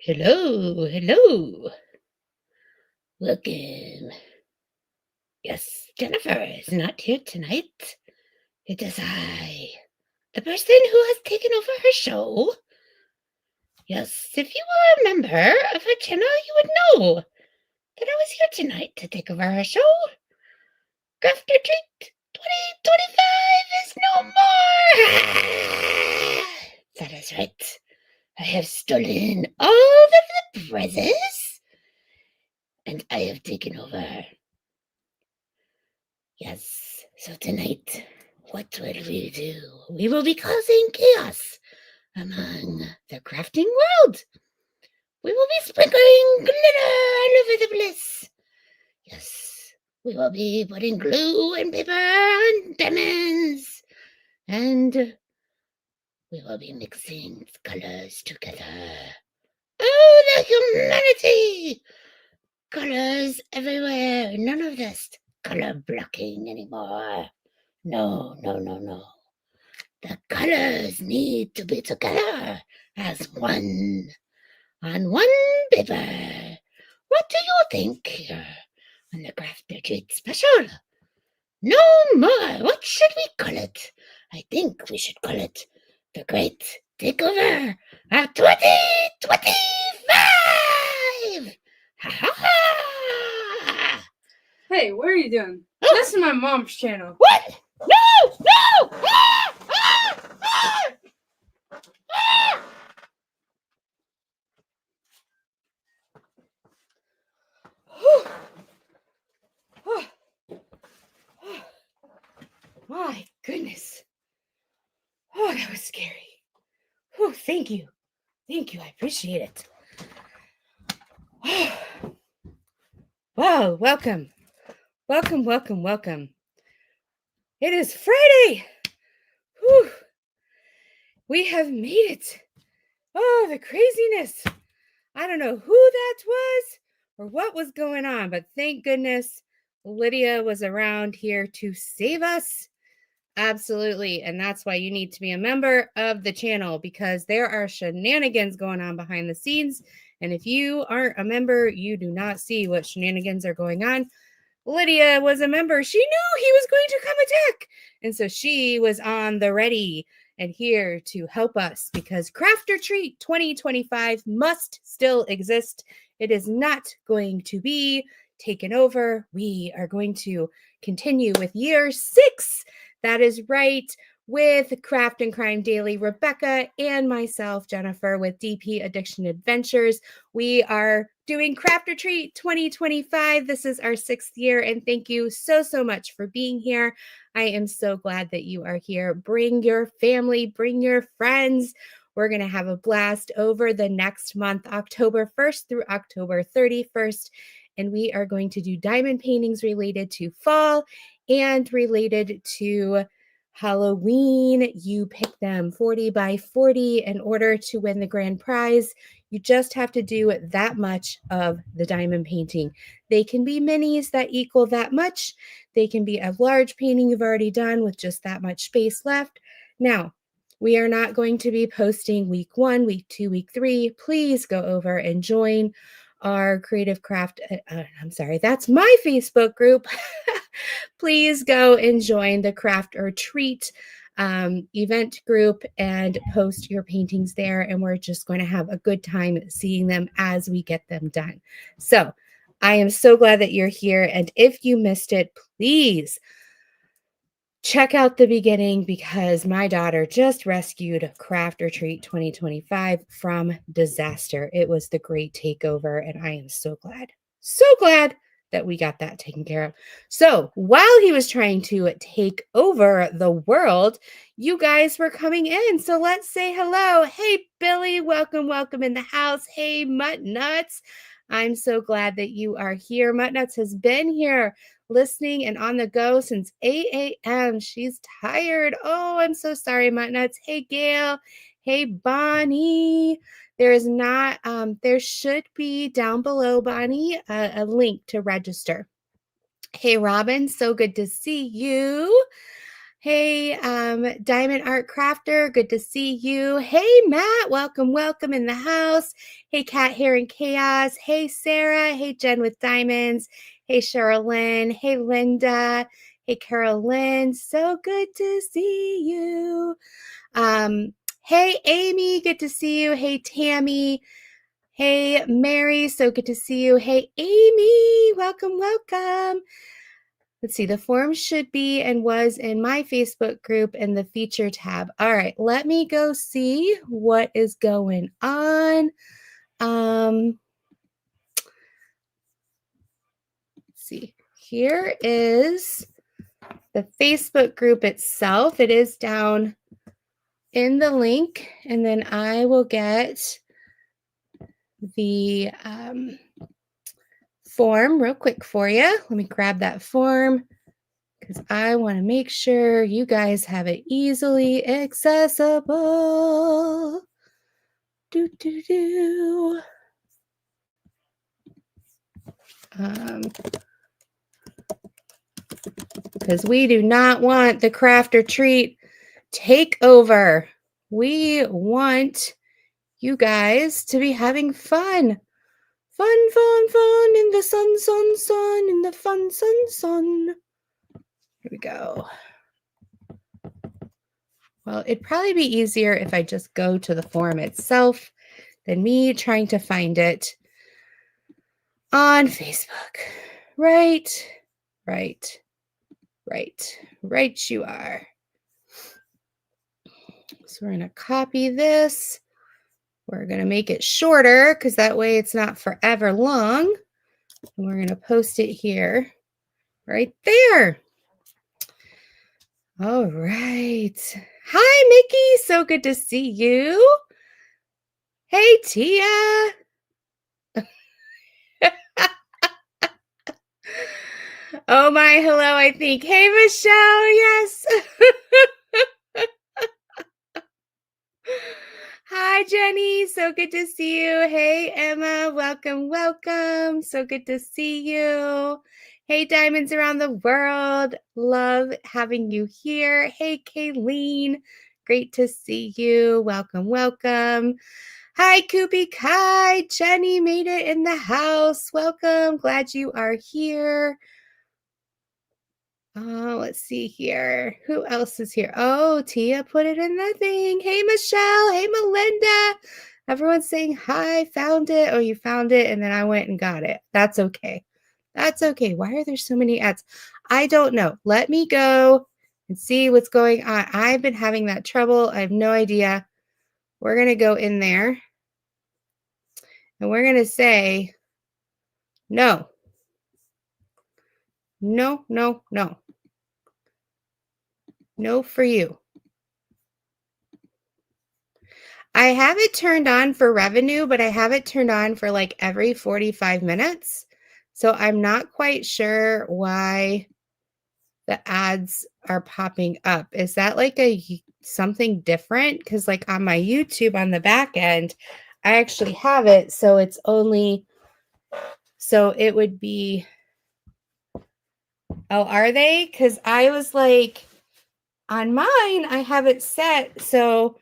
Hello. Welcome. Yes, Jennifer is not here tonight. It is I, the person who has taken over her show. Yes, if you were a member of her channel, you would know that I was here tonight to take over her show. Craft or Treat 2025 is no more! That is right. I have stolen all of the prizes, and I have taken over. Yes, so tonight, what will we do? We will be causing chaos among the crafting world. We will be sprinkling glitter all over the place. Yes, we will be putting glue and paper on diamonds. And we will be mixing colors together. Oh, the humanity! Colors everywhere. None of this color blocking anymore. No. The colors need to be together as one, on one paper. What do you think here on the Craft or Treat special? No more. What should we call it? I think we should call it the Great Takeover of 2025! Ha ha ha! Hey, what are you doing? Oh. This is my mom's channel. What? No! Ah! My goodness. Oh, that was scary. Oh, thank you. I appreciate it. Wow, welcome. It is Friday. Whew. We have made it. Oh, the craziness. I don't know who that was or what was going on, but thank goodness Lydia was around here to save us. Absolutely. And that's why you need to be a member of the channel, because there are shenanigans going on behind the scenes. And if you aren't a member, you do not see what shenanigans are going on. Lydia was a member. She knew he was going to come attack. And so she was on the ready and here to help us, because Craft or Treat 2025 must still exist. It is not going to be taken over. We are going to continue with year 6. That is right, with Craft and Crime Daily, Rebecca, and myself, Jennifer, with DP Addiction Adventures. We are doing Craft or Treat 2025. This is our 6th year, and thank you so much for being here. I am so glad that you are here. Bring your family, bring your friends. We're going to have a blast over the next month, October 1st through October 31st, and we are going to do diamond paintings related to fall and related to Halloween. You pick them 40 by 40 in order to win the grand prize. You just have to do that much of the diamond painting. They can be minis that equal that much. They can be a large painting you've already done with just that much space left. Now, we are not going to be posting week 1, week 2, week 3. Please go over and join our Creative Craft. That's my Facebook group. Please go and join the Craft or Treat event group and post your paintings there. And we're just going to have a good time seeing them as we get them done. So I am so glad that you're here. And if you missed it, please check out the beginning, because my daughter just rescued Craft or Treat 2025 from disaster. It was the great takeover, and I am so glad that we got that taken care of. So while he was trying to take over the world, you guys were coming in. So let's say hello. Hey, Billy, welcome in the house. Hey, Mutt Nuts. I'm so glad that you are here. Mutt Nuts has been here listening and on the go since 8 a.m. She's tired. Oh, I'm so sorry, Mutt Nuts. Hey, Gail. Hey, Bonnie. There should be down below, Bonnie, a link to register. Hey, Robin, so good to see you. Hey, Diamond Art Crafter, good to see you. Hey, Matt, welcome in the house. Hey, Cat here in Chaos. Hey, Sarah. Hey, Jen with Diamonds. Hey, Sherilyn. Hey, Linda. Hey, Carolyn. So good to see you. Hey, Amy, good to see you. Hey, Tammy. Hey, Mary, so good to see you. Hey, Amy, welcome. Let's see, the form should be and was in my Facebook group in the feature tab. All right, let me go see what is going on. Let's see, here is the Facebook group itself. It is down in the link, and then I will get the form real quick for you. Let me grab that form because I want to make sure you guys have it easily accessible. Because we do not want the craft or treat takeover. We want you guys to be having fun. Fun in the sun, in the fun sun. Here we go. Well, it'd probably be easier if I just go to the form itself than me trying to find it on Facebook. Right you are. So we're going to copy this. We're going to make it shorter because that way it's not forever long. And we're going to post it here, right there. All right. Hi, Mickey. So good to see you. Hey, Tia. Oh my, hello, I think. Hey, Michelle. Yes. Hi, Jenny. So good to see you. Hey, Emma. Welcome. So good to see you. Hey, Diamonds around the world. Love having you here. Hey, Kayleen. Great to see you. Welcome. Hi, Koopy Kai. Jenny made it in the house. Welcome. Glad you are here. Let's see here. Who else is here? Oh, Tia put it in the thing. Hey, Michelle. Hey, Melinda. Everyone's saying hi. Found it. Oh, you found it. And then I went and got it. That's okay. That's okay. Why are there so many ads? I don't know. Let me go and see what's going on. I've been having that trouble. I have no idea. We're going to go in there and we're going to say, no. No for you. I have it turned on for revenue, but I have it turned on for like every 45 minutes. So I'm not quite sure why the ads are popping up. Is that like something different? Because like on my YouTube on the back end, I actually have it. So it's only, so it would be, oh, are they? Because I was like, on mine, I have it set. So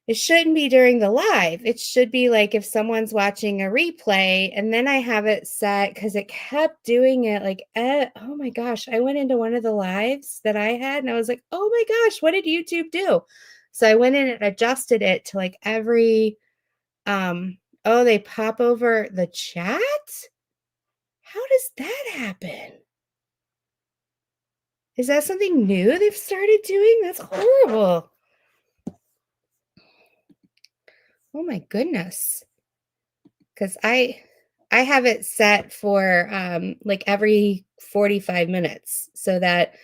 it shouldn't be during the live. It should be like if someone's watching a replay, and then I have it set because it kept doing it like, oh my gosh, I went into one of the lives that I had and I was like, oh my gosh, what did YouTube do? So I went in and adjusted it to like every, oh, they pop over the chat? How does that happen? Is that something new they've started doing? That's horrible. Oh my goodness. Because I have it set for like every 45 minutes so that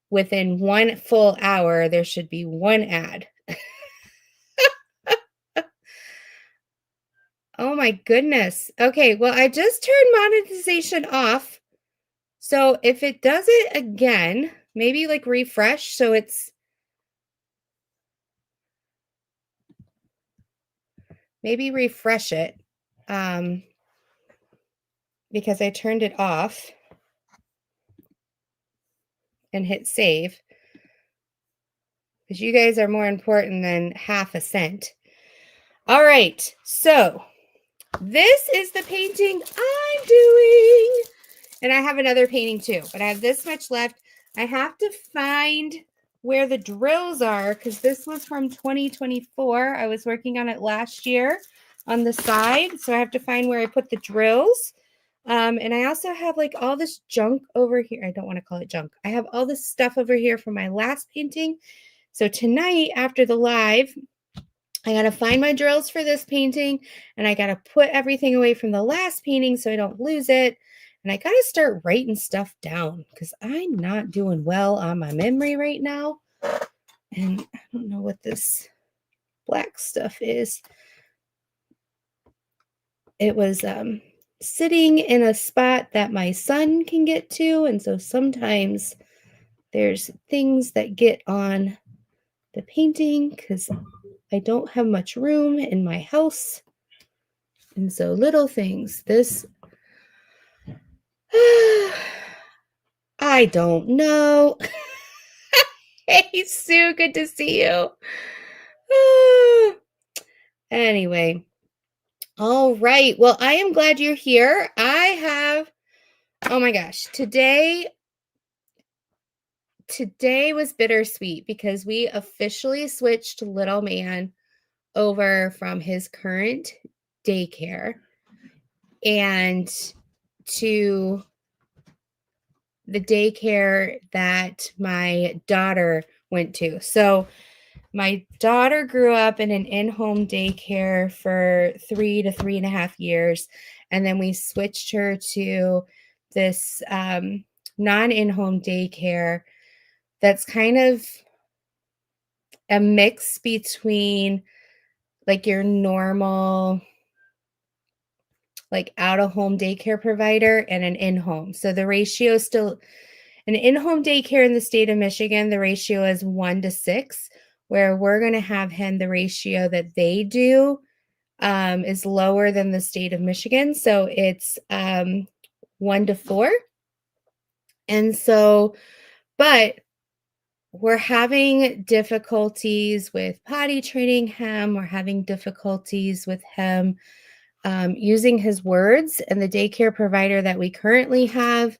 within 1 full hour, there should be one ad. Oh my goodness. Okay, well, I just turned monetization off. So if it does it again, maybe like refresh so it's maybe refresh it because I turned it off and hit save. because you guys are more important than half a cent. All right, so this is the painting I'm doing. And I have another painting too, but I have this much left. I have to find where the drills are because this was from 2024. I was working on it last year on the side. So I have to find where I put the drills. And I also have like all this junk over here. I don't want to call it junk. I have all this stuff over here from my last painting. So tonight after the live, I got to find my drills for this painting and I got to put everything away from the last painting so I don't lose it. And I got to start writing stuff down because I'm not doing well on my memory right now. And I don't know what this black stuff is. It was sitting in a spot that my son can get to. And so sometimes there's things that get on the painting because I don't have much room in my house. And so little things. This, I don't know. Hey, Sue, good to see you. Anyway, all right. Well, I am glad you're here. I have, oh my gosh, today was bittersweet because we officially switched little man over from his current daycare and to the daycare that my daughter went to. So my daughter grew up in an in-home daycare for 3 to 3.5 years. And then we switched her to this non-in-home daycare that's kind of a mix between like your normal like out-of-home daycare provider and an in-home. So the ratio is still an in-home daycare in the state of Michigan, the ratio is 1-6, where we're going to have him, the ratio that they do is lower than the state of Michigan. So it's 1-4. And so, but we're having difficulties with potty training him. We're having difficulties with him using his words. And the daycare provider that we currently have,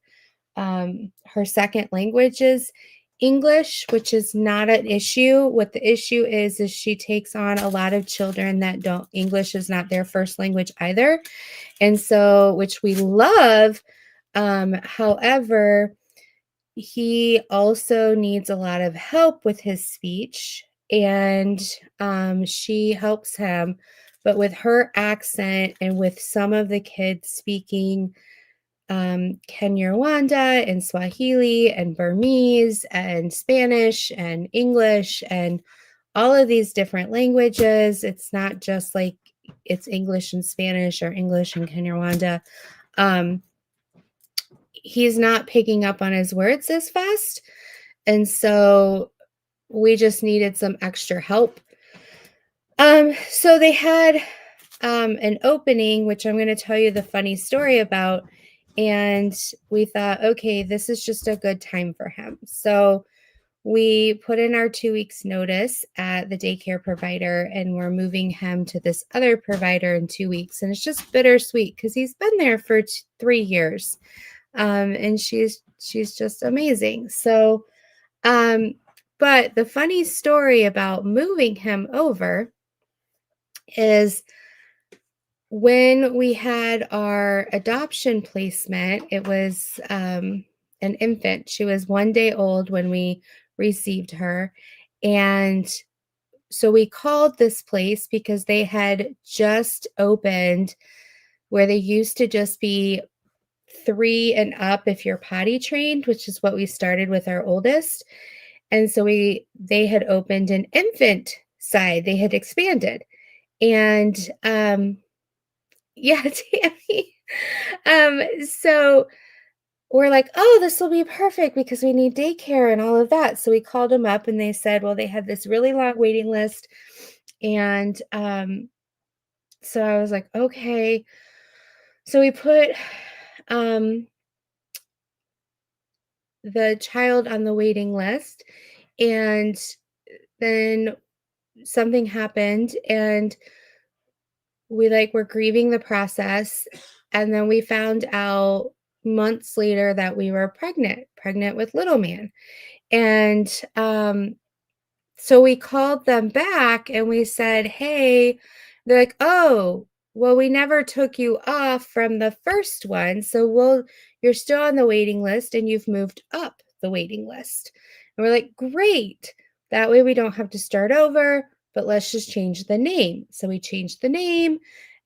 her second language is English, which is not an issue. What the issue is she takes on a lot of children that don't, English is not their first language either. And so, which we love. However, he also needs a lot of help with his speech, and she helps him. But with her accent and with some of the kids speaking Kinyarwanda and Swahili and Burmese and Spanish and English and all of these different languages, it's not just like it's English and Spanish or English and Kinyarwanda. He's not picking up on his words as fast. And so we just needed some extra help. So they had an opening, which I'm going to tell you the funny story about. And we thought, okay, this is just a good time for him. So we put in our 2 weeks notice at the daycare provider, and we're moving him to this other provider in 2 weeks. And it's just bittersweet because he's been there for 3 years. And she's just amazing. So, but the funny story about moving him over is when we had our adoption placement, it was an infant. She was 1 day old when we received her. And so we called this place because they had just opened where they used to just be 3 and up if you're potty trained, which is what we started with our oldest. And so they had opened an infant side. They had expanded. And yeah, Tammy. So we're like, oh, this will be perfect because we need daycare and all of that. So we called them up and they said, well, they had this really long waiting list. And so I was like, okay. So we put the child on the waiting list, and then something happened and we were grieving the process. And then we found out months later that we were pregnant with little man. And so we called them back and we said, "Hey," they're like, "Oh, well, we never took you off from the first one. So you're still on the waiting list and you've moved up the waiting list." And we're like, "Great. That way we don't have to start over, but let's just change the name." So we changed the name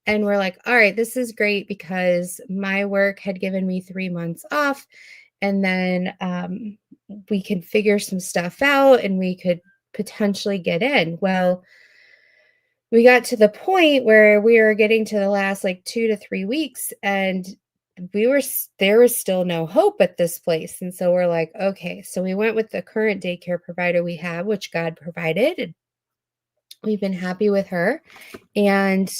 and we're like, "All right, this is great because my work had given me 3 months off. And then we can figure some stuff out and we could potentially get in." Well, we got to the point where we were getting to the last 2 to 3 weeks and there was still no hope at this place. And so we're like, okay, so we went with the current daycare provider we have, which God provided, and we've been happy with her. And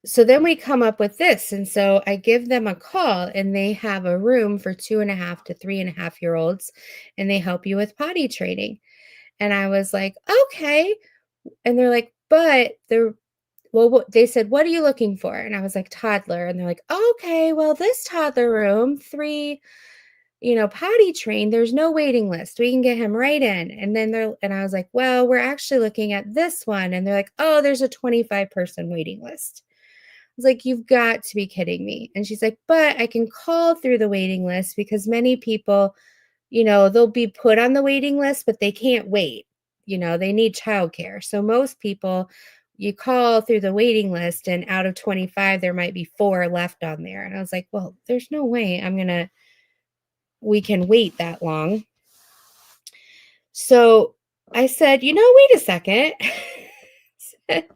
so then we come up with this. And so I give them a call and they have a room for 2.5 to 3.5-year-olds and they help you with potty training. And I was like, okay. And they're like, they said, "What are you looking for?" And I was like, "Toddler." And they're like, "Okay, well, this toddler room, 3, potty trained, there's no waiting list. We can get him right in." And I was like, "Well, we're actually looking at this one." And they're like, "Oh, there's a 25-person waiting list." I was like, "You've got to be kidding me." And she's like, "But I can call through the waiting list because many people, they'll be put on the waiting list, but they can't wait. They need childcare. So most people, you call through the waiting list and out of 25, there might be 4 left on there." And I was like, "Well, there's no way we can wait that long." So I said, "Wait a second." Said,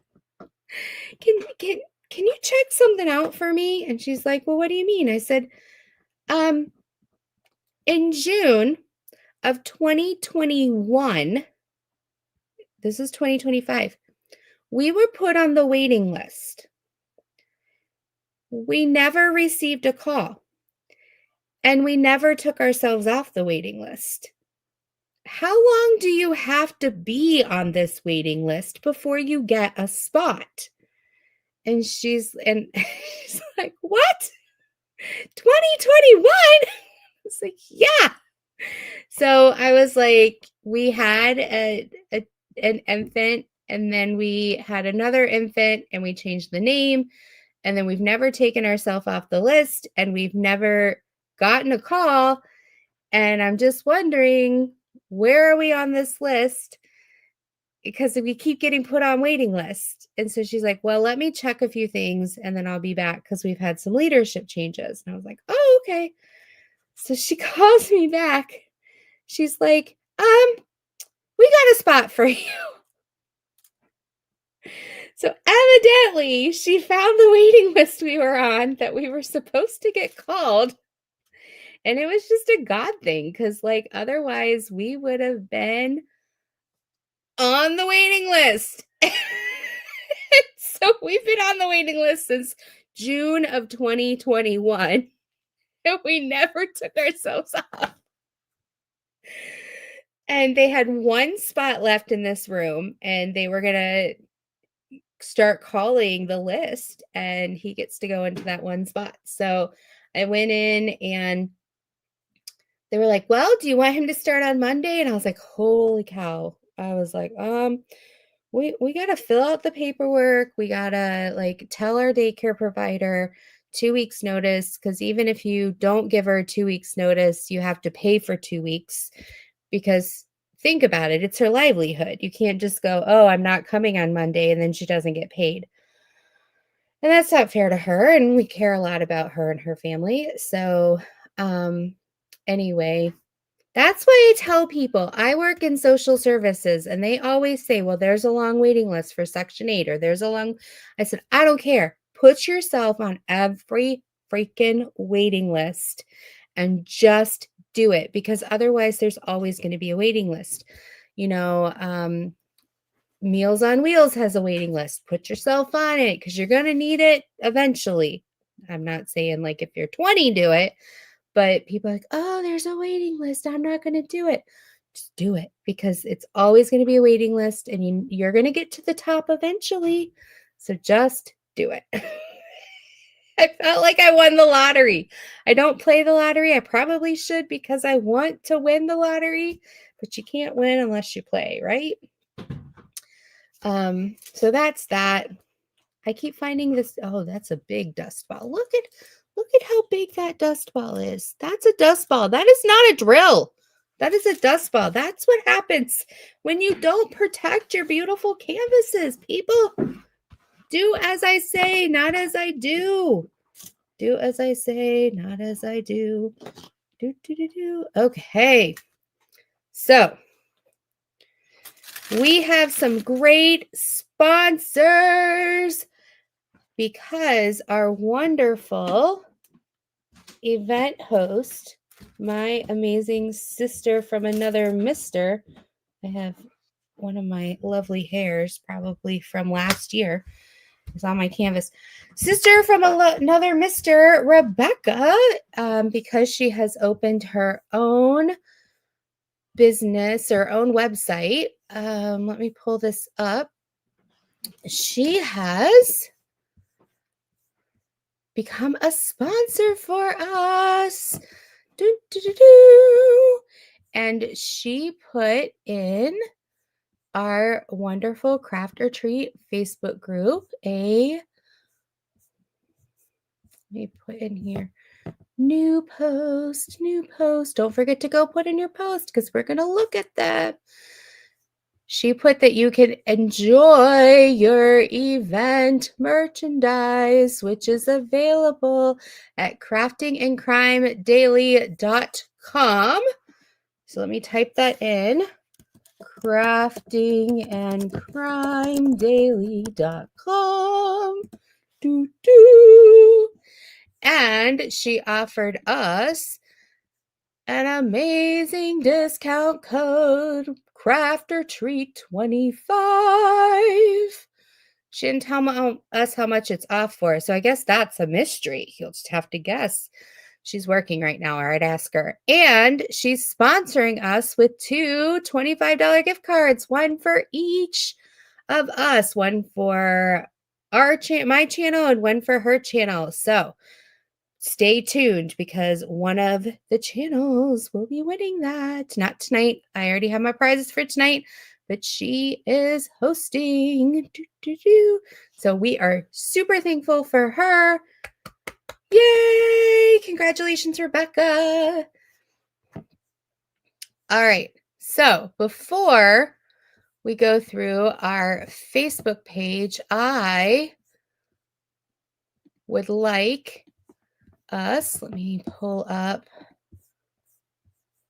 can you check something out for me?" And she's like, "Well, what do you mean?" I said, um, in June of 2021, this is 2025, we were put on the waiting list. We never received a call, and we never took ourselves off the waiting list. How long do you have to be on this waiting list before you get a spot? And she's like, "What? 2021?" I was like, "Yeah." So I was like, we had an infant, and then we had another infant, and we changed the name, and then we've never taken ourselves off the list, and we've never gotten a call. And I'm just wondering, where are we on this list? Because we keep getting put on waiting list. And so she's like, "Well, let me check a few things and then I'll be back because we've had some leadership changes." And I was like, "Oh, okay." So she calls me back. She's like, "We got a spot for you." So evidently she found the waiting list we were on that we were supposed to get called. And it was just a God thing because, otherwise we would have been on the waiting list. So we've been on the waiting list since June of 2021. And we never took ourselves off. And they had one spot left in this room, and they were going to start calling the list, and he gets to go into that one spot. So I went in and they were like, "Well, do you want him to start on Monday?" And I was like, holy cow. I was like, we got to fill out the paperwork. We got to tell our daycare provider 2 weeks notice. Cause even if you don't give her 2 weeks notice, you have to pay for 2 weeks because think about it. It's her livelihood. You can't just go, "Oh, I'm not coming on Monday," and then she doesn't get paid. And that's not fair to her. And we care a lot about her and her family. So, anyway, that's why I tell people I work in social services and they always say, "Well, there's a long waiting list for Section 8 or there's a long." I said, "I don't care. Put yourself on every freaking waiting list and just do it because otherwise there's always going to be a waiting list." Meals on Wheels has a waiting list. Put yourself on it because you're going to need it eventually. I'm not saying if you're 20, do it, but people are like, "Oh, there's a waiting list. I'm not going to do it." Just do it because it's always going to be a waiting list and you're going to get to the top eventually. So just do it. I felt like I won the lottery. I don't play the lottery. I probably should because I want to win the lottery, but you can't win unless you play, right? So that's that. I keep finding this. Oh, that's a big dust ball. Look at how big that dust ball is. That's a dust ball. That is not a drill. That is a dust ball. That's what happens when you don't protect your beautiful canvases. People, do as I say, not as I do. Do as I say, not as I do. Okay. So we have some great sponsors because our wonderful event host, my amazing sister from another mister, I have one of my lovely hairs, probably from last year, is on my canvas. Sister from another Mr. Rebecca, because she has opened her own business or own website. Let me pull this up. She has become a sponsor for us. And she put in our wonderful Craft or Treat Facebook group let me put in here, new post. Don't forget to go put in your post because we're going to look at that. She put that you can enjoy your event merchandise, which is available at craftingandcrimedaily.com. So let me type that in. craftingandcrimedaily.com. And she offered us an amazing discount code, Craft or Treat 25. She didn't tell us how much it's off for, so I guess that's a mystery. You'll just have to guess. She's working right now. All right, ask her. And she's sponsoring us with two $25 gift cards, one for each of us, one for my channel and one for her channel. So stay tuned because one of the channels will be winning that. Not tonight. I already have my prizes for tonight, but she is hosting. So we are super thankful for her. Yay! Congratulations, Rebecca. All right. So before we go through our Facebook page, I would like us, let me pull up.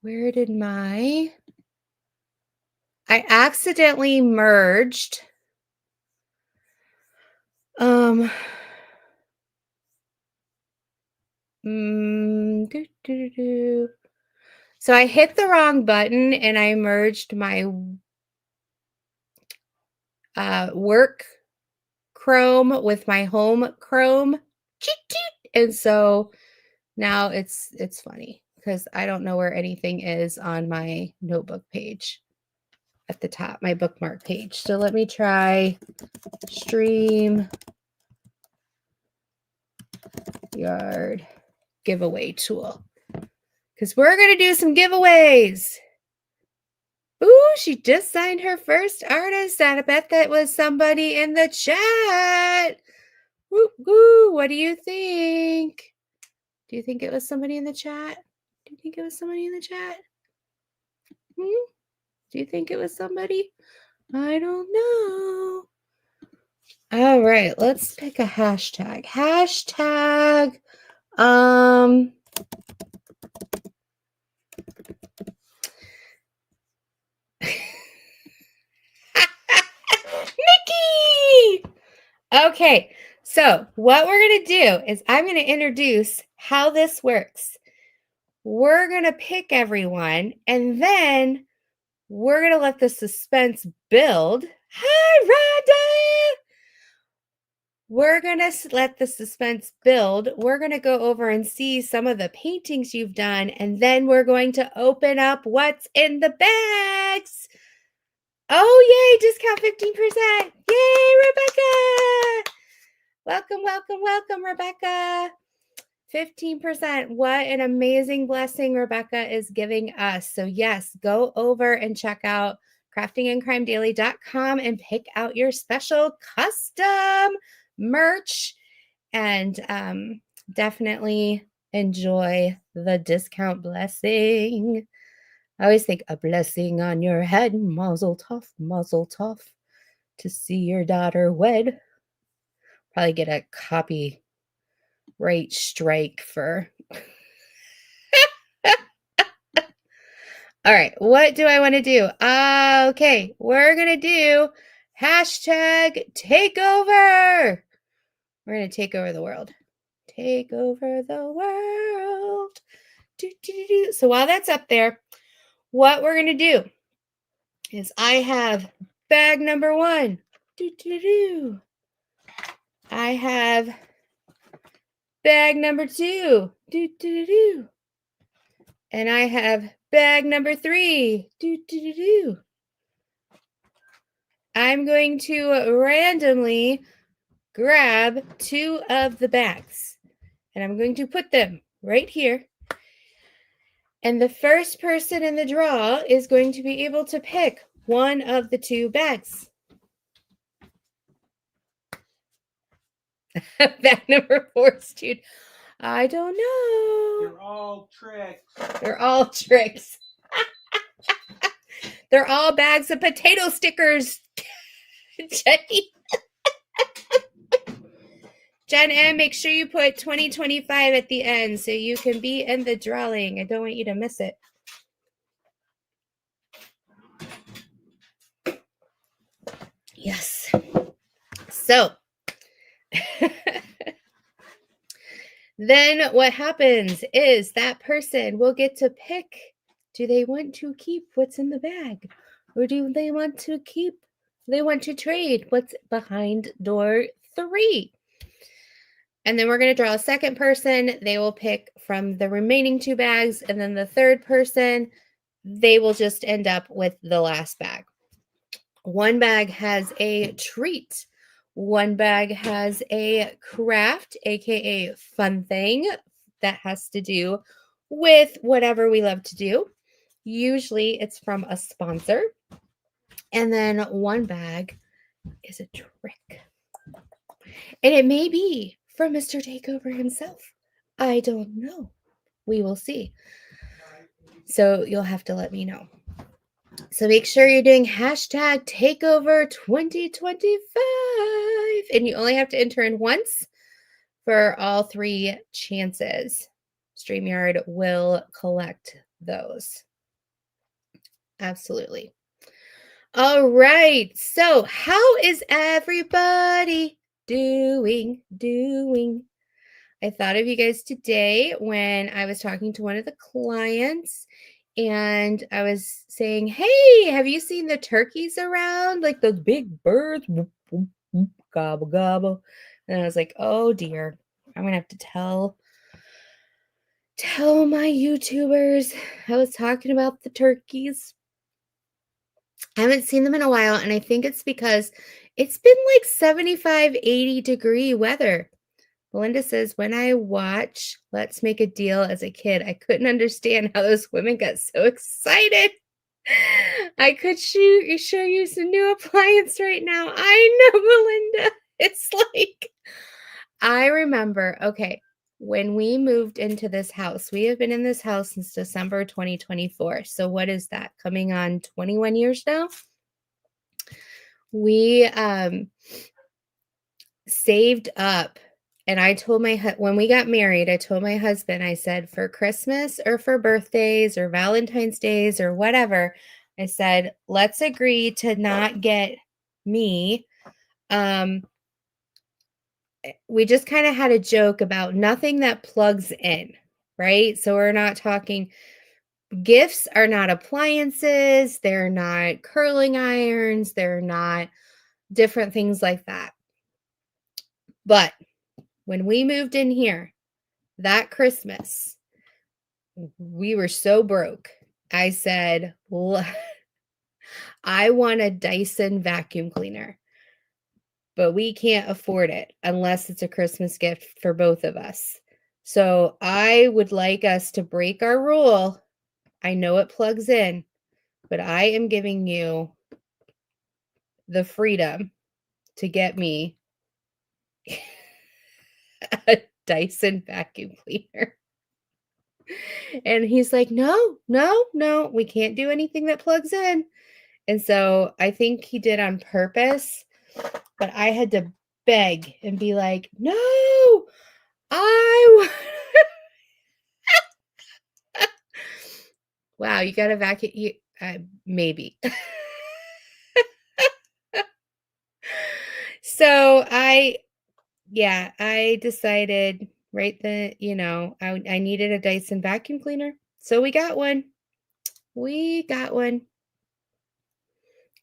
Where did I accidentally merged. So I hit the wrong button and I merged my work Chrome with my home Chrome. And so now it's funny because I don't know where anything is on my notebook page at the top, my bookmark page. So let me try Stream Yard giveaway tool because we're going to do some giveaways. Ooh, she just signed her first artist. I bet that was somebody in the chat. Woo, woo. What do you think? Do you think it was somebody in the chat? Do you think it was somebody in the chat? Do you think it was somebody? I don't know. All right, let's pick a hashtag. Hashtag, Nikki! Okay, so what we're going to do is I'm going to introduce how this works. We're going to pick everyone, and then we're going to let the suspense build. Hi, Rhonda! we're going to let the suspense build. We're going to go over and see some of the paintings you've done, and then we're going to open up what's in the bags. Oh, yay, discount 15%. Yay, Rebecca. Welcome, welcome, welcome, Rebecca. 15%. What an amazing blessing Rebecca is giving us. So yes, go over and check out craftingandcrimedaily.com and pick out your special custom merch and definitely enjoy the discount blessing. I always think a blessing on your head, mazel tov, to see your daughter wed. Probably get a copyright strike for. All right, what do I want to do? Okay, we're going to do hashtag takeover. We're going to take over the world. Take over the world. So while that's up there, what we're going to do is I have bag number 1. I have bag number 2. And I have bag number 3. I'm going to randomly grab 2 of the bags, and I'm going to put them right here. And the first person in the draw is going to be able to pick one of the 2 bags. Bag number 4, dude. I don't know. They're all tricks. They're all tricks. They're all bags of potato stickers. Jenny. Jen M, make sure you put 2025 at the end so you can be in the drawing. I don't want you to miss it. Yes. So then what happens is that person will get to pick, do they want to keep what's in the bag? Or do they want to trade what's behind door 3? And then we're going to draw a second person. They will pick from the remaining 2 bags. And then the third person, they will just end up with the last bag. One bag has a treat. One bag has a craft, aka fun thing that has to do with whatever we love to do. Usually it's from a sponsor. And then one bag is a trick. And it may be from Mr. Takeover himself. I don't know. We will see. So you'll have to let me know. So make sure you're doing hashtag takeover 2025. And you only have to enter in once for all 3 chances. StreamYard will collect those. Absolutely. All right. So how is everybody doing? I thought of you guys today when I was talking to one of the clients. And I was saying, hey, have you seen the turkeys around? Like those big birds, gobble, gobble. And I was like, oh dear, I'm going to have to tell my YouTubers I was talking about the turkeys. I haven't seen them in a while. And I think it's because it's been like 75, 80 degree weather. Melinda says, when I watch Let's Make a Deal as a kid, I couldn't understand how those women got so excited. I could show you some new appliance right now. I know, Melinda. It's like, I remember, okay, when we moved into this house, we have been in this house since December 2024. So what is that? Coming on 21 years now? We saved up. And I told when we got married, I told my husband, I said, for Christmas or for birthdays or Valentine's Days or whatever, I said, let's agree to not get me. We just kind of had a joke about nothing that plugs in, right? So we're not talking, gifts are not appliances. They're not curling irons. They're not different things like that. But when we moved in here that Christmas, we were so broke. I said, I want a Dyson vacuum cleaner, but we can't afford it unless it's a Christmas gift for both of us. So I would like us to break our rule. I know it plugs in, but I am giving you the freedom to get me a Dyson vacuum cleaner. And he's like, no, no, no, we can't do anything that plugs in. And so I think he did on purpose, but I had to beg and be like, no, I wow, you got a vacuum, maybe. So I decided right then, I needed a Dyson vacuum cleaner. So we got one.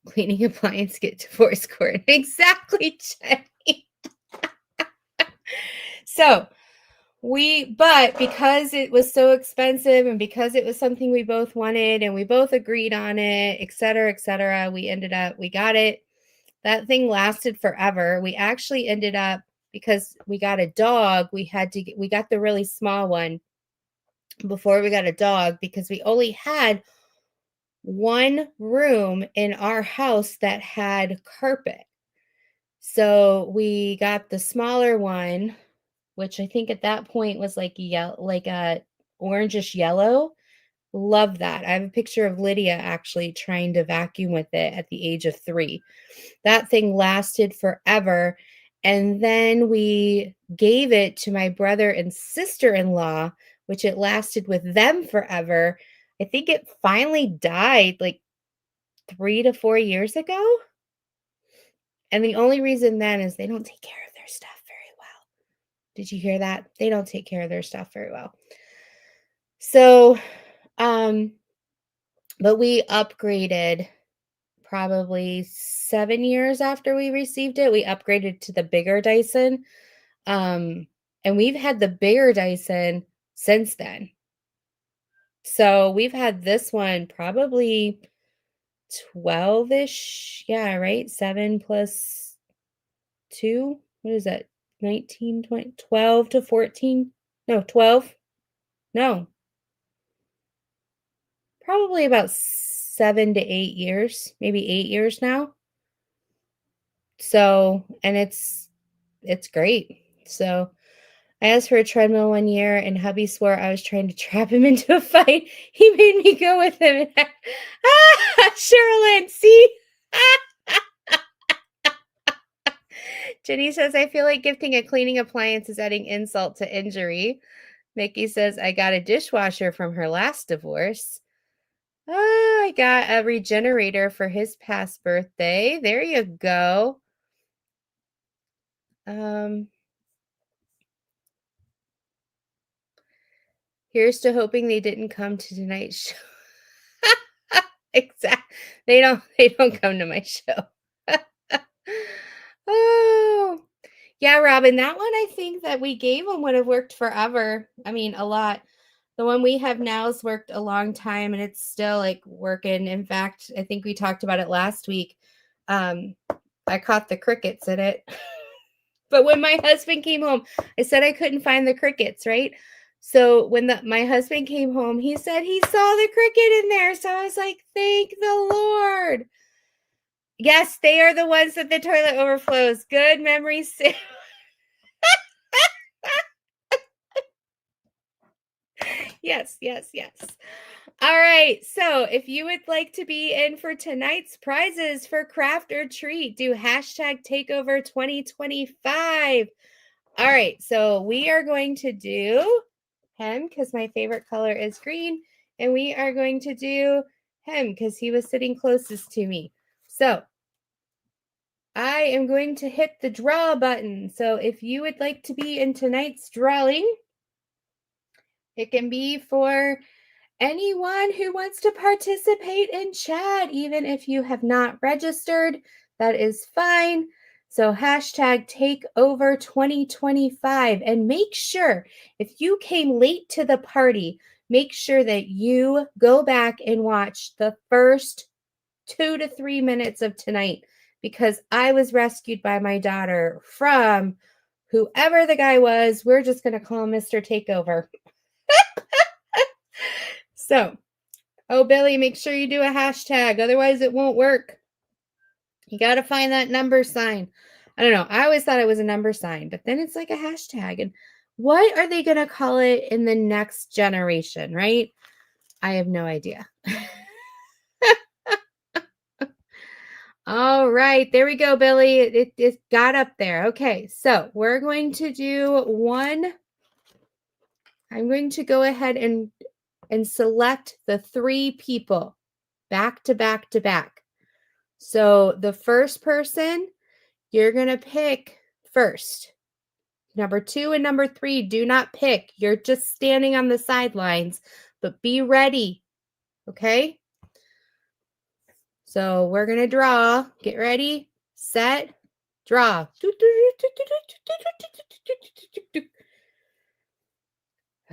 Cleaning appliance get divorce court. Exactly, Jenny. So but because it was so expensive and because it was something we both wanted and we both agreed on it, et cetera, we got it. That thing lasted forever. We actually ended up, because we got a dog, we got the really small one before we got a dog, because we only had one room in our house that had carpet. So we got the smaller one, which I think at that point was like a orangish yellow. Love that. I have a picture of Lydia actually trying to vacuum with it at the age of 3. That thing lasted forever. And then we gave it to my brother and sister-in-law, which it lasted with them forever. I think it finally died like 3 to 4 years ago. And the only reason then is they don't take care of their stuff very well. Did you hear that? They don't take care of their stuff very well. So, but we upgraded probably 7 years after we received it. We upgraded to the bigger Dyson. And we've had the bigger Dyson since then. So we've had this one probably 12-ish. Yeah, right? 7 plus 2. What is that? 19, 20, 12 to 14? No, 12. No. Probably about 7 to 8 years, maybe 8 years now. So, and it's great. So I asked for a treadmill one year and hubby swore I was trying to trap him into a fight. He made me go with him. Sherilyn, see? Jenny says, I feel like gifting a cleaning appliance is adding insult to injury. Mickey says, I got a dishwasher from her last divorce. I got a regenerator for his past birthday. There you go. Here's to hoping they didn't come to tonight's show. Exactly. They don't come to my show. Oh. Yeah, Robin, that one I think that we gave them would have worked forever. I mean, a lot. The one we have now has worked a long time and it's still like working. In fact, I think we talked about it last week. I caught the crickets in it. But when my husband came home, I said I couldn't find the crickets, right? So when my husband came home, he said he saw the cricket in there. So I was like, thank the Lord. Yes, they are the ones that the toilet overflows. Good memories. Yes, yes, yes. All right. So if you would like to be in for tonight's prizes for Craft or Treat, do hashtag takeover 2025. All right. So we are going to do him because my favorite color is green. And we are going to do him because he was sitting closest to me. So I am going to hit the draw button. So if you would like to be in tonight's drawing, it can be for anyone who wants to participate in chat, even if you have not registered, that is fine. So hashtag takeover2025. And make sure if you came late to the party, make sure that you go back and watch the first 2 to 3 minutes of tonight, because I was rescued by my daughter from whoever the guy was. We're just going to call him Mr. Takeover. So, oh, Billy, make sure you do a hashtag. Otherwise, it won't work. You got to find that number sign. I don't know. I always thought it was a number sign, but then it's like a hashtag. And what are they going to call it in the next generation, right? I have no idea. All right, there we go, Billy. It got up there. Okay, so we're going to do one. I'm going to go ahead and select the 3 people back to back to back. So the first person you're going to pick first. Number 2 and number 3, do not pick. You're just standing on the sidelines, but be ready. Okay? So we're going to draw. Get ready, set, draw.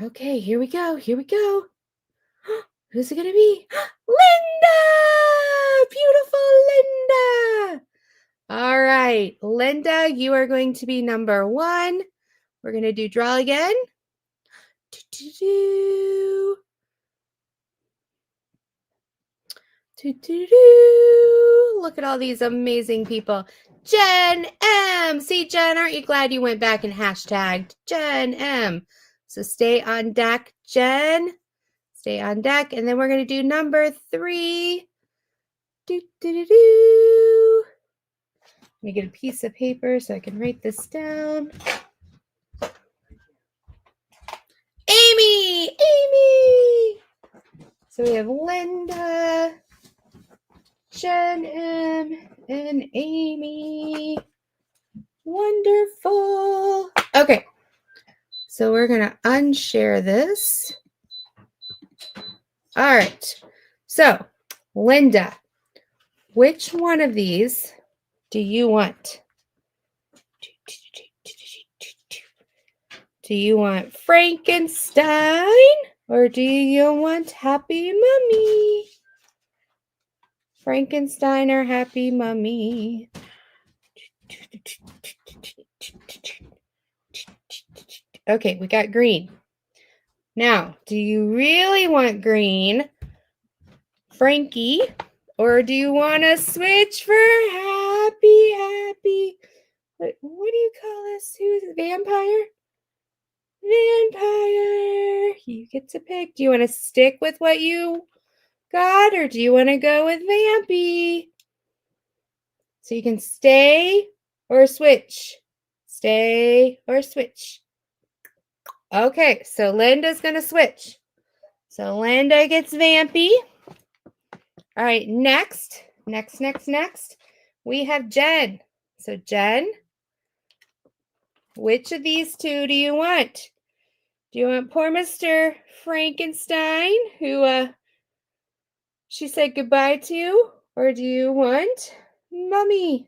Okay, here we go. Here we go. Who's it going to be? Linda! Beautiful Linda! All right, Linda, you are going to be number 1. We're going to do draw again. Look at all these amazing people. Jen M. See, Jen, aren't you glad you went back and hashtagged Jen M? So stay on deck, Jen. Stay on deck. And then we're going to do number 3. Let me get a piece of paper so I can write this down. Amy! Amy! So we have Linda, Jen M, and Amy. Wonderful. Okay. So we're going to unshare this. All right. So, Linda, which one of these do you want? Do you want Frankenstein or do you want Happy Mummy? Frankenstein or Happy Mummy? Okay, we got green. Now, do you really want green, Frankie, or do you want to switch for happy? What do you call this? Who's it? Vampire? Vampire. You get to pick. Do you want to stick with what you got, or do you want to go with Vampy? So you can stay or switch. Stay or switch. Okay, so Linda's going to switch. So Linda gets Vampy. All right, next, we have Jen. So Jen, which of these 2 do you want? Do you want poor Mr. Frankenstein, who she said goodbye to, or do you want Mummy?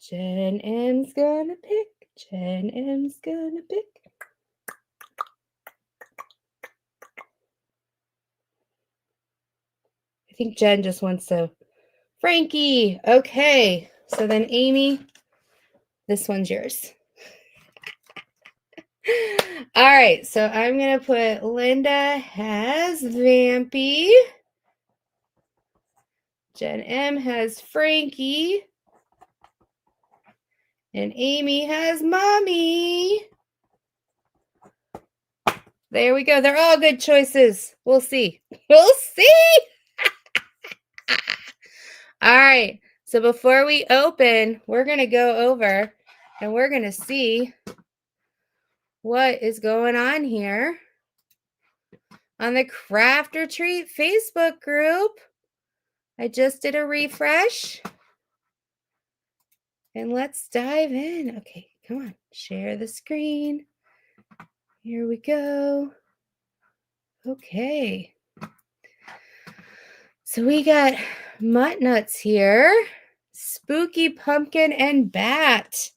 Jen M's gonna pick. Jen M's gonna pick. I think Jen just wants to. Frankie. Okay. So then Amy, this one's yours. All right. So I'm going to put Linda has Vampy. Jen M has Frankie. And Amy has Mommy. There we go. They're all good choices. We'll see. We'll see. All right. So before we open, we're going to go over and we're going to see what is going on here on the Craft or Treat Facebook group. I just did a refresh. And let's dive in. Okay, come on. Share the screen. Here we go. Okay. So we got mutt nuts here. Spooky pumpkin and bat.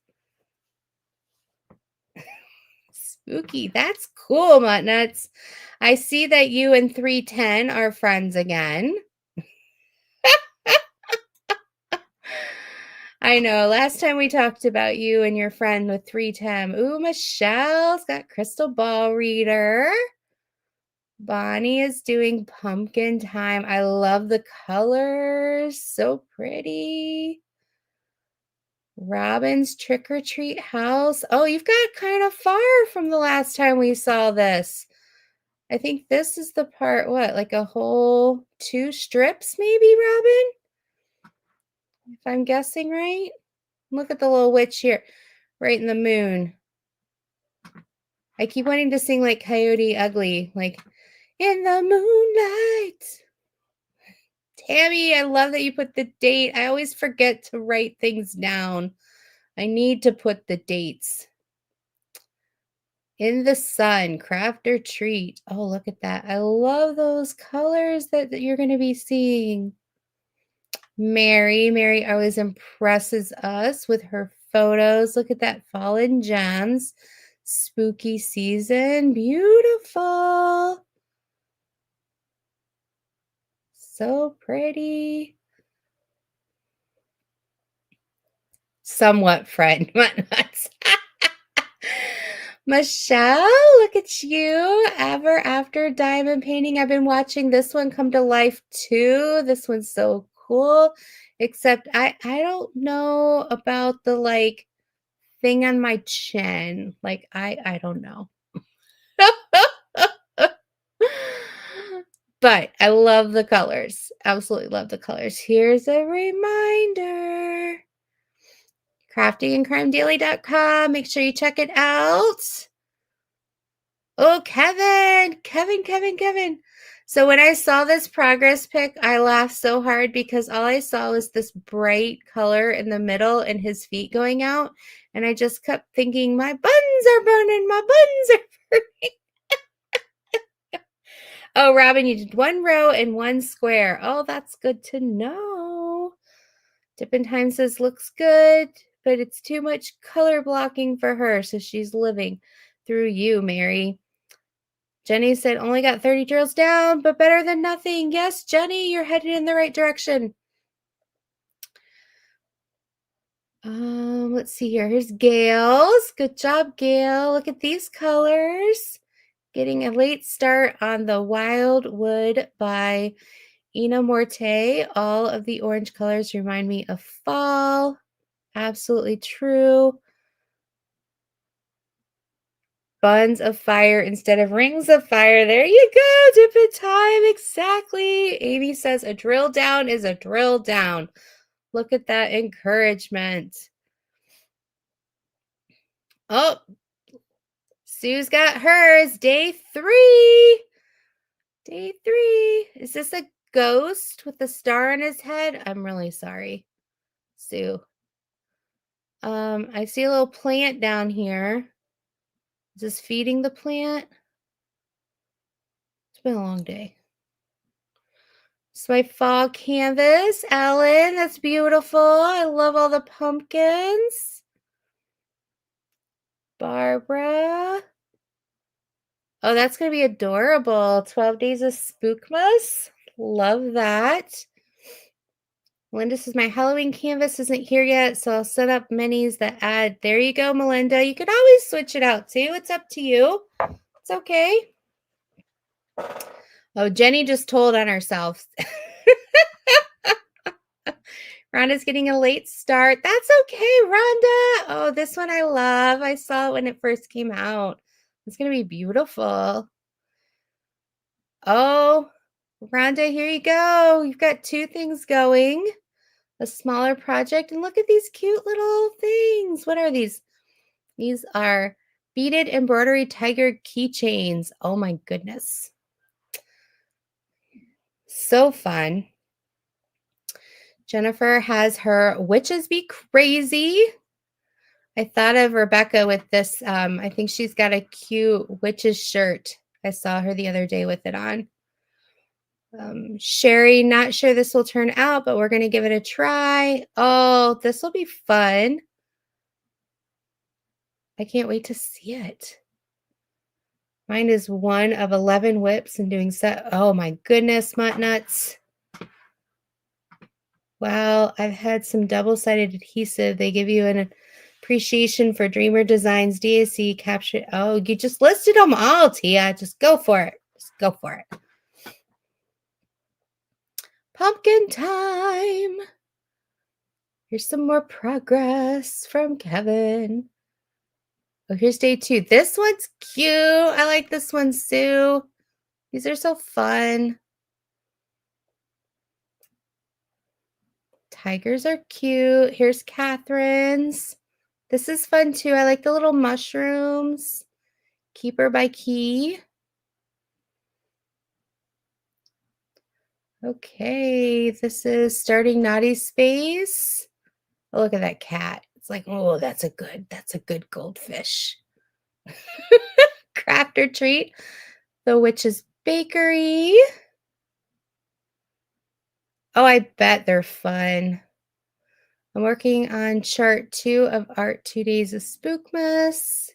Spooky. That's cool, mutt nuts. I see that you and 310 are friends again. I know. Last time we talked about you and your friend with 310. Ooh, Michelle's got crystal ball reader. Bonnie is doing pumpkin time. I love the colors. So pretty. Robin's trick or treat house. Oh, you've got kind of far from the last time we saw this. I think this is the part, what, like a whole 2 strips maybe, Robin? If I'm guessing right. Look at the little witch here, right in the moon. I keep wanting to sing like Coyote Ugly, like, in the moonlight. Tammy, I love that you put the date. I always forget to write things down. I need to put the dates. In the sun, craft or treat. Oh, look at that. I love those colors that you're going to be seeing. Mary always impresses us with her photos. Look at that, fallen gems. Spooky season. Beautiful. So pretty. Somewhat friend. Nuts. Michelle, look at you. Ever After Diamond Painting. I've been watching this one come to life too. This one's so cool. Except I don't know about the like thing on my chin. Like I don't know. But I love the colors. Absolutely love the colors. Here's a reminder. craftingandcrimedaily.com. Make sure you check it out. Oh, Kevin. So when I saw this progress pic, I laughed so hard because all I saw was this bright color in the middle and his feet going out. And I just kept thinking, my buns are burning, my buns are burning. Oh, Robin, you did 1 row and 1 square. Oh, that's good to know. Dippin' Time says, looks good, but it's too much color blocking for her, so she's living through you, Mary. Jenny said, only got 30 drills down, but better than nothing. Yes, Jenny, you're headed in the right direction. Let's see here. Here's Gail's. Good job, Gail. Look at these colors. Getting a late start on the Wildwood by Ina Morte. All of the orange colors remind me of fall. Absolutely true. Buns of fire instead of rings of fire. There you go. Dippin' Time. Exactly. Amy says a drill down is a drill down. Look at that encouragement. Oh, Sue's got hers. Day 3. Day 3. Is this a ghost with a star on his head? I'm really sorry, Sue. I see a little plant down here. Is this feeding the plant? It's been a long day. It's my fall canvas, Ellen. That's beautiful. I love all the pumpkins. Barbara. Oh, that's going to be adorable. 12 Days of Spookmas. Love that. Melinda says, my Halloween canvas isn't here yet, so I'll set up minis that add. There you go, Melinda. You could always switch it out, too. It's up to you. It's okay. Oh, Jenny just told on herself. Rhonda's getting a late start. That's okay, Rhonda. Oh, this one I love. I saw it when it first came out. It's going to be beautiful. Oh, Rhonda, here you go. You've got 2 things going. A smaller project. And look at these cute little things. What are these? These are beaded embroidery tiger keychains. Oh my goodness. So fun. Jennifer has her Witches Be Crazy. I thought of Rebecca with this. I think she's got a cute witch's shirt. I saw her the other day with it on. Sherry, not sure this will turn out, but we're going to give it a try. Oh, this will be fun. I can't wait to see it. Mine is one of 11 whips and doing set. Oh my goodness, mutt nuts. Wow, I've had some double-sided adhesive. They give you an appreciation for Dreamer Designs DAC capture. Oh, you just listed them all, Tia. Just go for it. Just go for it. Pumpkin time. Here's some more progress from Kevin. Oh, here's day 2. This one's cute. I like this one, Sue. These are so fun. Tigers are cute. Here's Catherine's. This is fun too. I like the little mushrooms. Keeper by Key. Okay, this is Starting Naughty Space. Oh, look at that cat. It's like, oh, that's a good goldfish. Craft or Treat. The Witch's Bakery. Oh, I bet they're fun. I'm working on chart 2 of Art 2 Days of Spookmas.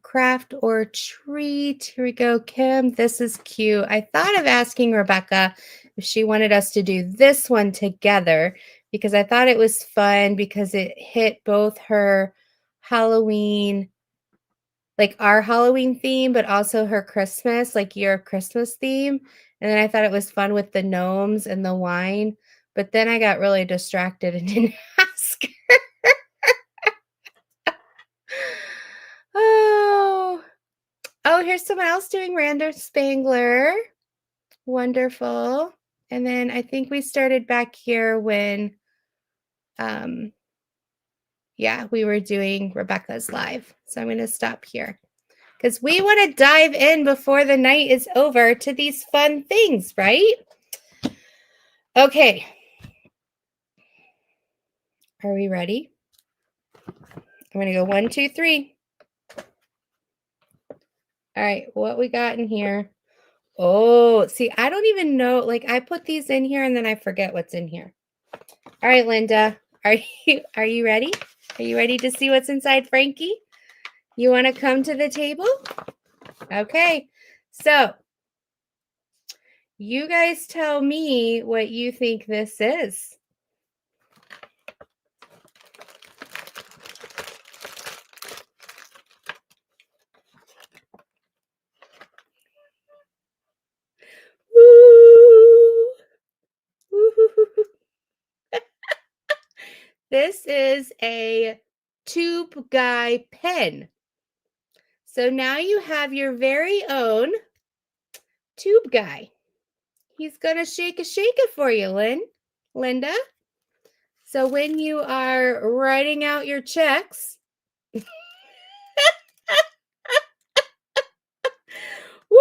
Craft or Treat. Here we go, Kim. This is cute. I thought of asking Rebecca if she wanted us to do this one together because I thought it was fun because it hit both her Halloween, like our Halloween theme, but also her Christmas, like Year of Christmas theme. And then I thought it was fun with the gnomes and the wine. But then I got really distracted and didn't ask her. Oh, here's someone else doing Random Spangler. Wonderful. And then I think we started back here when, yeah, we were doing Rebecca's live. So I'm going to stop here because we want to dive in before the night is over to these fun things, right? Okay. Are we ready? I'm going to go 1, 2, 3. All right, what we got in here? Oh, see, I don't even know. Like, I put these in here and then I forget what's in here. All right, Linda, are you ready? Are you ready to see what's inside Frankie? You want to come to the table? Okay, so you guys tell me what you think this is. This is a tube guy pen. So now you have your very own tube guy. He's going to shake it for you, Linda. So when you are writing out your checks, woo!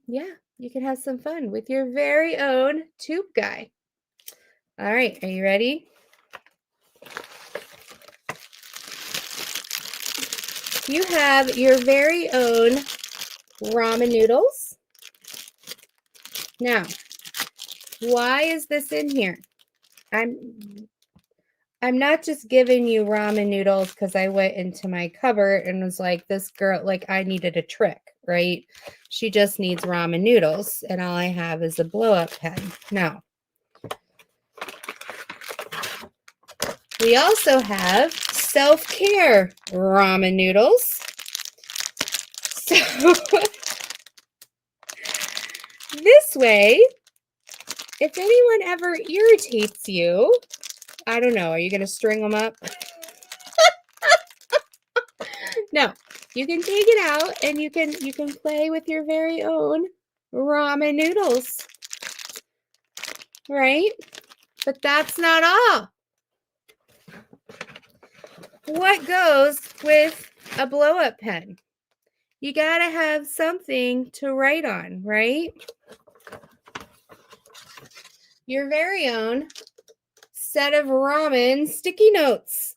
Yeah, you can have some fun with your very own tube guy. All right, are you ready? You have your very own ramen noodles. Now, why is this in here? I'm not just giving you ramen noodles because I went into my cupboard and was like, this girl, like I needed a trick, right? She just needs ramen noodles and all I have is a blow up pen. No. We also have self-care ramen noodles. So this way, if anyone ever irritates you, I don't know, are you going to string them up? No, you can take it out and you can play with your very own ramen noodles. Right? But that's not all. What goes with a blow-up pen? You got to have something to write on, right? Your very own set of ramen sticky notes.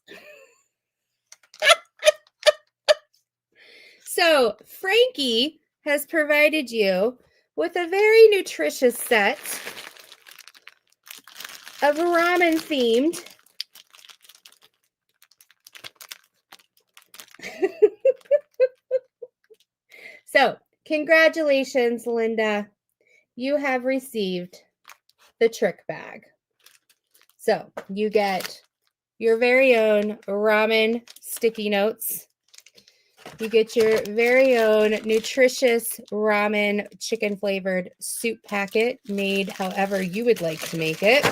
So Frankie has provided you with a very nutritious set of ramen themed So congratulations, Linda. You have received the trick bag. So you get your very own ramen sticky notes. You get your very own nutritious ramen chicken flavored soup packet made however you would like to make it.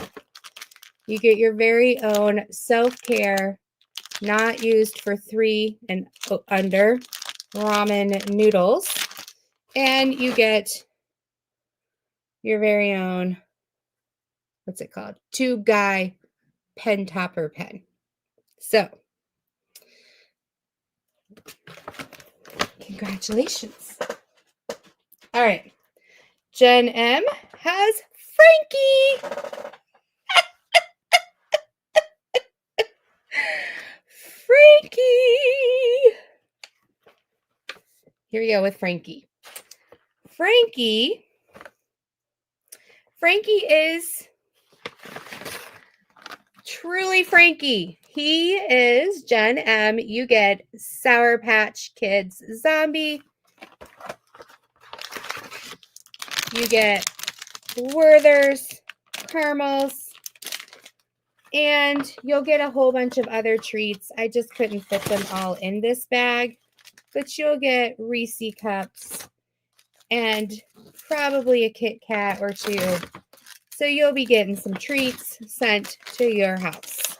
You get your very own self-care, not used for 3 and under ramen noodles. And you get your very own, what's it called? Tube Guy pen topper pen. So, congratulations. All right. Jen M has Frankie. Frankie. Here we go with Frankie. Frankie is truly Frankie. He is Jen M. You get Sour Patch Kids Zombie. You get Werther's caramels. And you'll get a whole bunch of other treats. I just couldn't fit them all in this bag. But you'll get Reese cups and probably a Kit Kat or 2. So you'll be getting some treats sent to your house.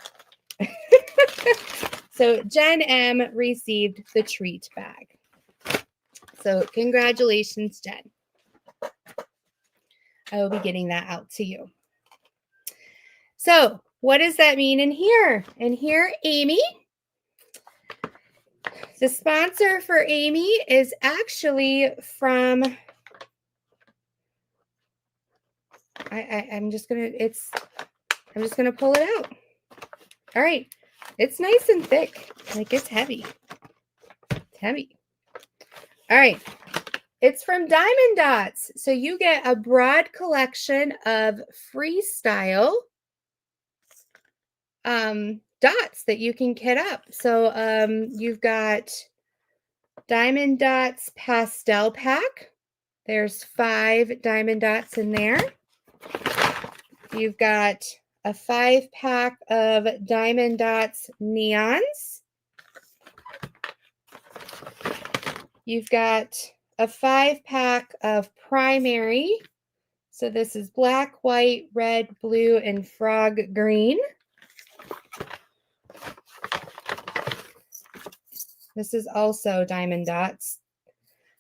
So Jen M received the treat bag. So congratulations, Jen. I will be getting that out to you. So what does that mean in here? In here, Amy. The sponsor for Amy is actually from, I'm just gonna pull it out. All right. It's nice and thick. Like, it's heavy. It's heavy. All right. It's from Diamond Dots. So you get a broad collection of freestyle dots that you can kit up. So you've got Diamond Dots Pastel Pack. There's 5 Diamond Dots in there. You've got a 5-pack of Diamond Dots Neons. You've got a 5-pack of Primary. So this is black, white, red, blue, and frog green. This is also Diamond Dots.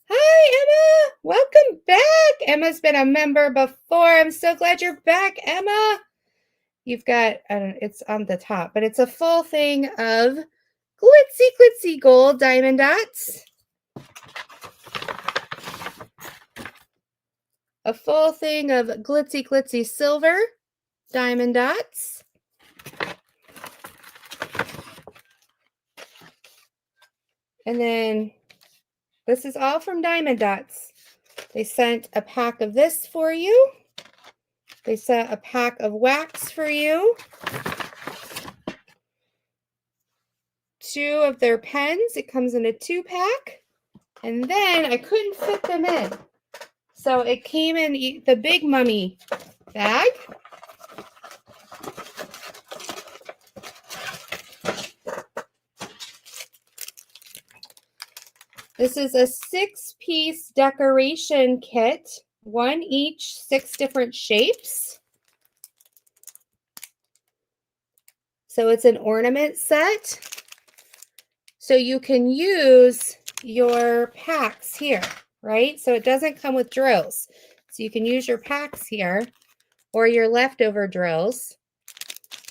Hi, Emma. Welcome back. Emma's been a member before. I'm so glad you're back, Emma. You've got, I don't know, it's on the top, but it's a full thing of glitzy gold Diamond Dots. A full thing of glitzy silver Diamond Dots. And then this is all from Diamond Dots. They sent a pack of this for you. They sent a pack of wax for you. 2 of their pens. It comes in a 2-pack. And then I couldn't fit them in. So it came in the Big Mummy bag. This is a 6-piece decoration kit, 1 each, 6 different shapes. So it's an ornament set. So you can use your packs here, right? So it doesn't come with drills. So you can use your packs here or your leftover drills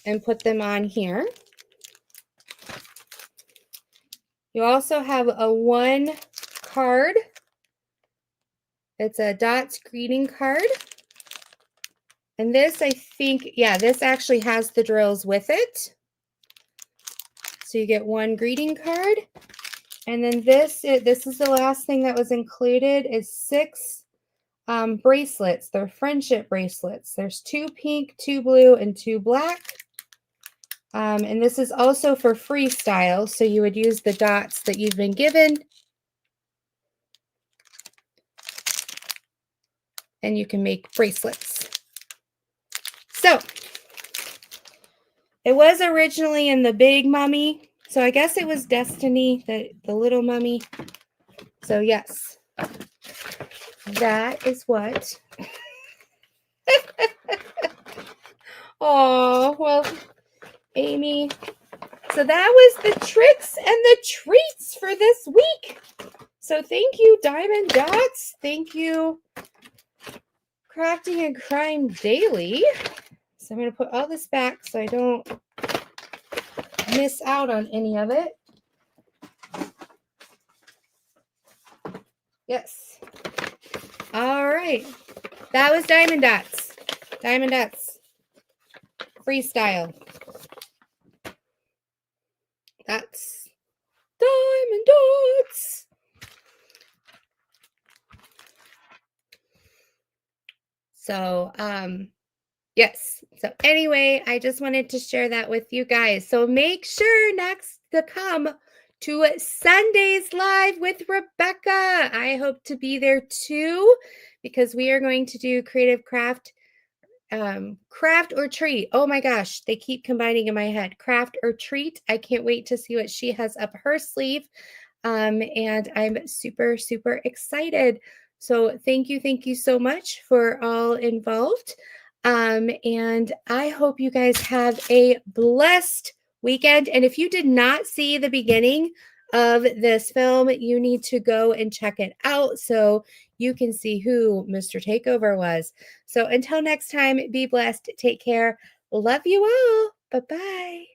and put them on here. You also have a 1 card. It's a Dots greeting card. And this, I think, yeah, this actually has the drills with it. So you get 1 greeting card. And then this is the last thing that was included is 6 bracelets. They're friendship bracelets. There's 2 pink, 2 blue, and 2 black. And this is also for freestyle, so you would use the dots that you've been given. And you can make bracelets. So, it was originally in the big mummy, so I guess it was Destiny, the little mummy. So yes, that is what. Oh, well, Amy. So that was the tricks and the treats for this week. So thank you, Diamond Dots. Thank you, Crafting and Crime Daily. So I'm going to put all this back so I don't miss out on any of it. Yes. All right. That was Diamond Dots. Diamond Dots. Freestyle. That's Diamond Dots. So, yes. So anyway, I just wanted to share that with you guys. So make sure next to come to Sundays Live with Rebecca. I hope to be there too, because we are going to do creative craft or treat. Oh my gosh, they keep combining in my head. Craft or treat. I can't wait to see what she has up her sleeve. And I'm super, super excited. So thank you so much for all involved. And I hope you guys have a blessed weekend. And if you did not see the beginning of this film, you need to go and check it out so you can see who Mr. Takeover was. So until next time, be blessed. Take care. Love you all. Bye-bye.